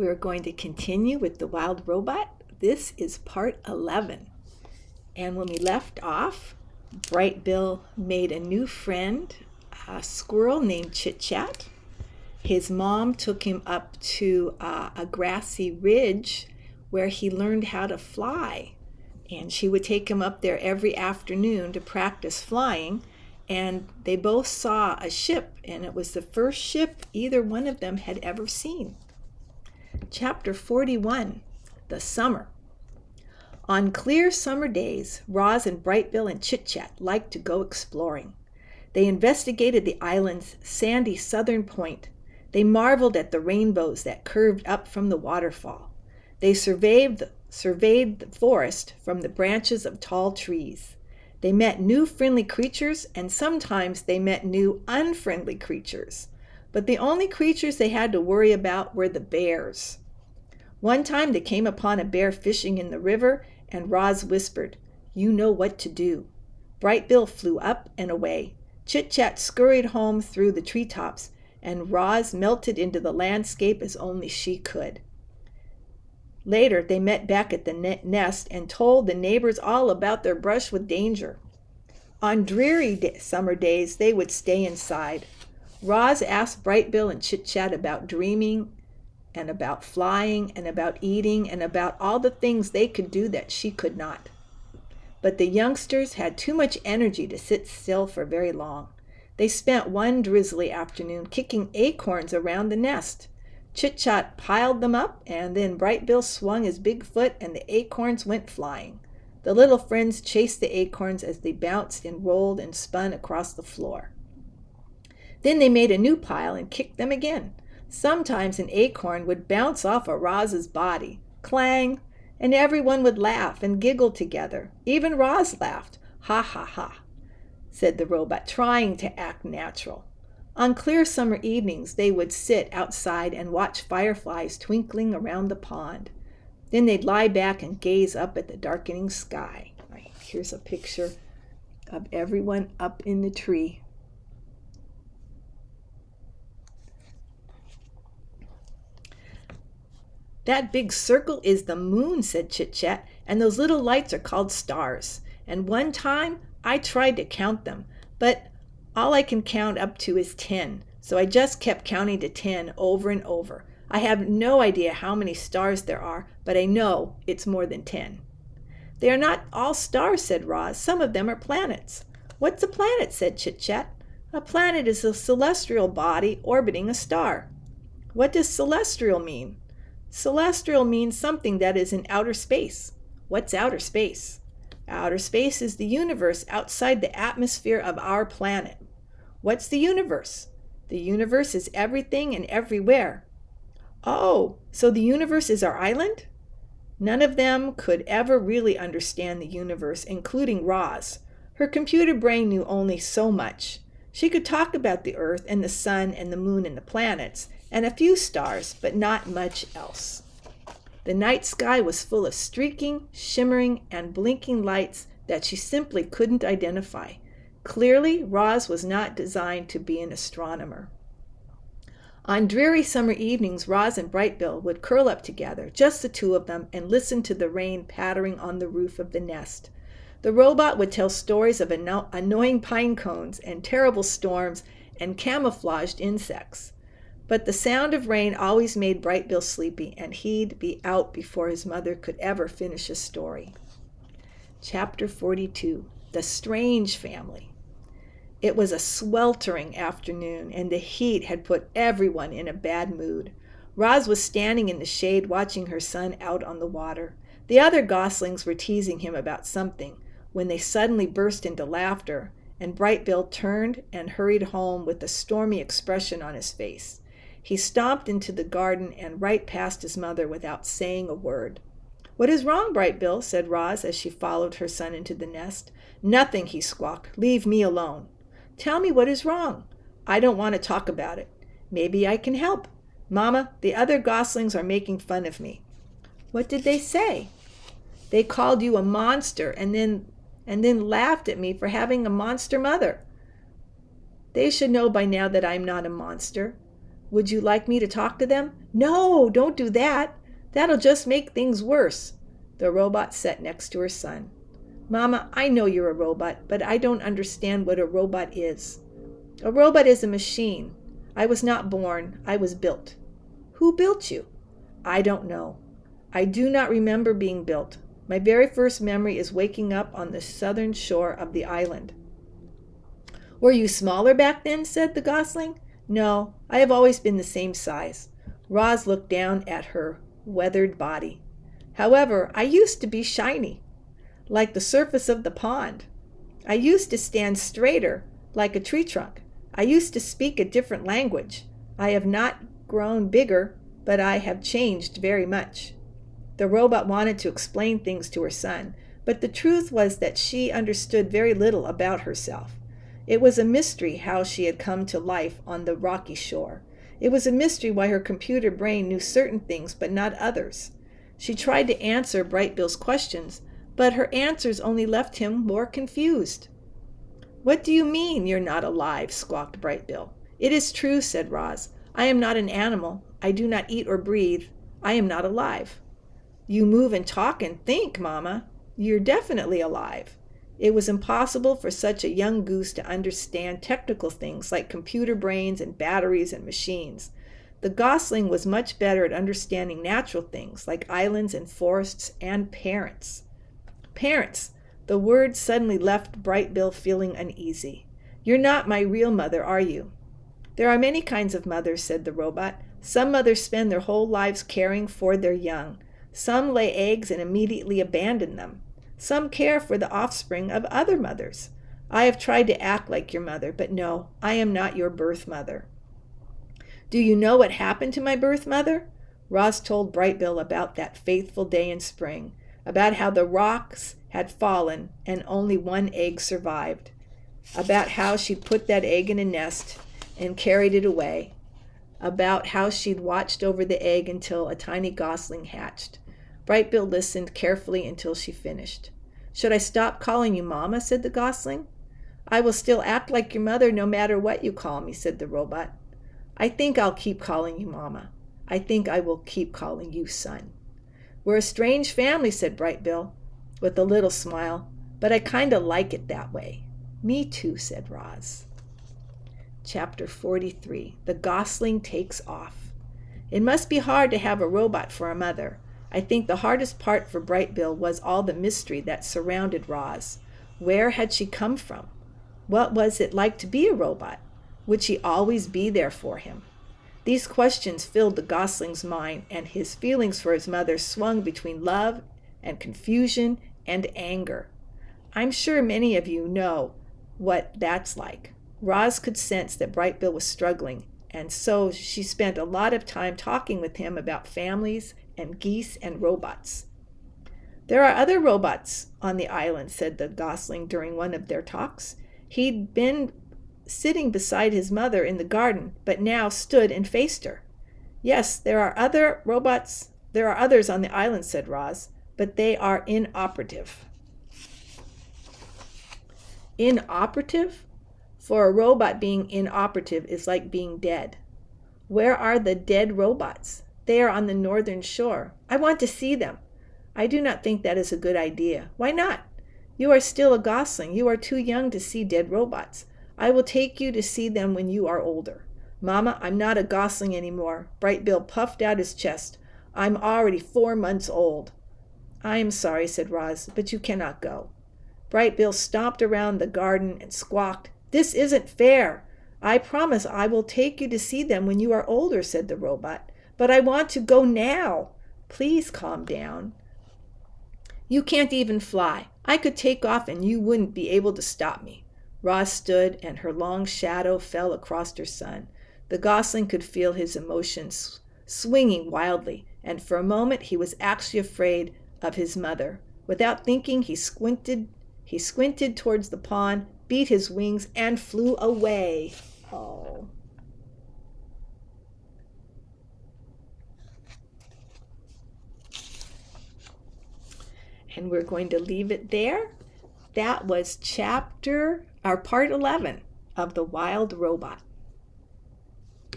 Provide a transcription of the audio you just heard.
We're going to continue with the wild robot. This is part 11. And when we left off, Bright Bill made a new friend, a squirrel named Chit Chat. His mom took him up to a grassy ridge where he learned how to fly. And she would take him up there every afternoon to practice flying. And they both saw a ship, and it was the first ship either one of them had ever seen. Chapter 41, The Summer. On clear summer days, Roz and Bright Bill and Chit Chat liked to go exploring. They investigated the island's sandy southern point. They marveled at the rainbows that curved up from the waterfall. They surveyed the forest from the branches of tall trees. They met new friendly creatures, and sometimes they met new unfriendly creatures. But the only creatures they had to worry about were the bears. One time they came upon a bear fishing in the river, and Roz whispered, "You know what to do." Bright Bill flew up and away. Chit Chat scurried home through the treetops, and Roz melted into the landscape as only she could. Later, they met back at the nest and told the neighbors all about their brush with danger. On dreary summer days, they would stay inside. Roz asked Bright Bill and Chit Chat about dreaming and about flying and about eating and about all the things they could do that she could not. But the youngsters had too much energy to sit still for very long. They spent one drizzly afternoon kicking acorns around the nest. Chit Chat piled them up, and then Bright Bill swung his big foot and the acorns went flying. The little friends chased the acorns as they bounced and rolled and spun across the floor. Then they made a new pile and kicked them again. Sometimes an acorn would bounce off of Roz's body, clang, and everyone would laugh and giggle together. Even Roz laughed. "Ha, ha, ha," said the robot, trying to act natural. On clear summer evenings, they would sit outside and watch fireflies twinkling around the pond. Then they'd lie back and gaze up at the darkening sky. Here's a picture of everyone up in the tree. "That big circle is the moon," said Chit Chat, "and those little lights are called stars. And one time I tried to count them, but all I can count up to is 10, so I just kept counting to 10 over and over. I have no idea how many stars there are, but I know it's more than 10. "They are not all stars," said Roz. "Some of them are planets." "What's a planet?" said Chit Chat. "A planet is a celestial body orbiting a star." "What does celestial mean?" "Celestial means something that is in outer space." "What's outer space?" "Outer space is the universe outside the atmosphere of our planet." "What's the universe?" "The universe is everything and everywhere." "Oh, so the universe is our island?" None of them could ever really understand the universe, including Roz. Her computer brain knew only so much. She could talk about the earth and the sun and the moon and the planets, and a few stars, but not much else. The night sky was full of streaking, shimmering, and blinking lights that she simply couldn't identify. Clearly, Roz was not designed to be an astronomer. On dreary summer evenings, Roz and Bright Bill would curl up together, just the two of them, and listen to the rain pattering on the roof of the nest. The robot would tell stories of annoying pine cones and terrible storms and camouflaged insects. But the sound of rain always made Bright Bill sleepy, and he'd be out before his mother could ever finish a story. Chapter 42, The Strange Family. It was a sweltering afternoon, and the heat had put everyone in a bad mood. Roz was standing in the shade watching her son out on the water. The other goslings were teasing him about something when they suddenly burst into laughter, and Bright Bill turned and hurried home with a stormy expression on his face. He stomped into the garden and right past his mother without saying a word. "What is wrong, Bright Bill?" said Roz as she followed her son into the nest. "Nothing," he squawked. "Leave me alone." "Tell me what is wrong." "I don't want to talk about it." "Maybe I can help." "Mama, the other goslings are making fun of me." "What did they say?" "They called you a monster and then laughed at me for having a monster mother." "They should know by now that I'm not a monster." "Would you like me to talk to them?" No, don't do that. That'll just make things worse. The robot sat next to her son. Mama, I know you're a robot, but I don't understand what a robot is. A robot is a machine. I was not born, I was built. Who built you? I don't know. I do not remember being built. My very first memory is waking up on the southern shore of the island. Were you smaller back then? Said the Gosling. No, I have always been the same size. Roz looked down at her weathered body. However, I used to be shiny, like the surface of the pond. I used to stand straighter, like a tree trunk. I used to speak a different language. I have not grown bigger, but I have changed very much. The robot wanted to explain things to her son, but the truth was that she understood very little about herself. It was a mystery how she had come to life on the rocky shore. It was a mystery why her computer brain knew certain things but not others. She tried to answer Bright Bill's questions, but her answers only left him more confused. What do you mean you're not alive? Squawked Bright Bill. It is true, said Roz. I am not an animal. I do not eat or breathe. I am not alive. You move and talk and think, Mama. You're definitely alive. It was impossible for such a young goose to understand technical things like computer brains and batteries and machines. The Gosling was much better at understanding natural things like islands and forests and parents. Parents! The word suddenly left Bright Bill feeling uneasy. You're not my real mother, are you? There are many kinds of mothers, said the robot. Some mothers spend their whole lives caring for their young. Some lay eggs and immediately abandon them. Some care for the offspring of other mothers. I have tried to act like your mother, but no, I am not your birth mother. Do you know what happened to my birth mother? Roz told Bright Bill about that faithful day in spring, about how the rocks had fallen and only one egg survived, about how she'd put that egg in a nest and carried it away, about how she'd watched over the egg until a tiny gosling hatched. Bright Bill listened carefully until she finished. Should I stop calling you Mama? Said the Gosling. I will still act like your mother no matter what you call me, said the robot. I think I'll keep calling you Mama. I think I will keep calling you son. We're a strange family, said Bright Bill, with a little smile, but I kind of like it that way. Me too, said Roz. Chapter 43. The Gosling Takes Off. It must be hard to have a robot for a mother. I think the hardest part for Bright Bill was all the mystery that surrounded Roz. Where had she come from? What was it like to be a robot? Would she always be there for him? These questions filled the Gosling's mind, and his feelings for his mother swung between love and confusion and anger. I'm sure many of you know what that's like. Roz could sense that Bright Bill was struggling, and so she spent a lot of time talking with him about families and geese and robots. There are other robots on the island, said the Gosling during one of their talks. He'd been sitting beside his mother in the garden, but now stood and faced her. Yes, there are other robots. There are others on the island, said Roz, but they are inoperative. Inoperative? For a robot, being inoperative is like being dead. Where are the dead robots? They are on the northern shore. I want to see them. I do not think that is a good idea. Why not? You are still a Gosling. You are too young to see dead robots. I will take you to see them when you are older. Mama, I'm not a Gosling anymore. Bright Bill puffed out his chest. I'm already 4 months old. I am sorry, said Roz, but you cannot go. Bright Bill stomped around the garden and squawked, This isn't fair. I promise I will take you to see them when you are older, said the robot. But I want to go now. Please calm down. You can't even fly. I could take off and you wouldn't be able to stop me. Roz stood and her long shadow fell across her son. The Gosling could feel his emotions swinging wildly, and for a moment he was actually afraid of his mother. Without thinking, he squinted towards the pond, beat his wings, and flew away. Oh. And we're going to leave it there. That was part 11 of The Wild Robot.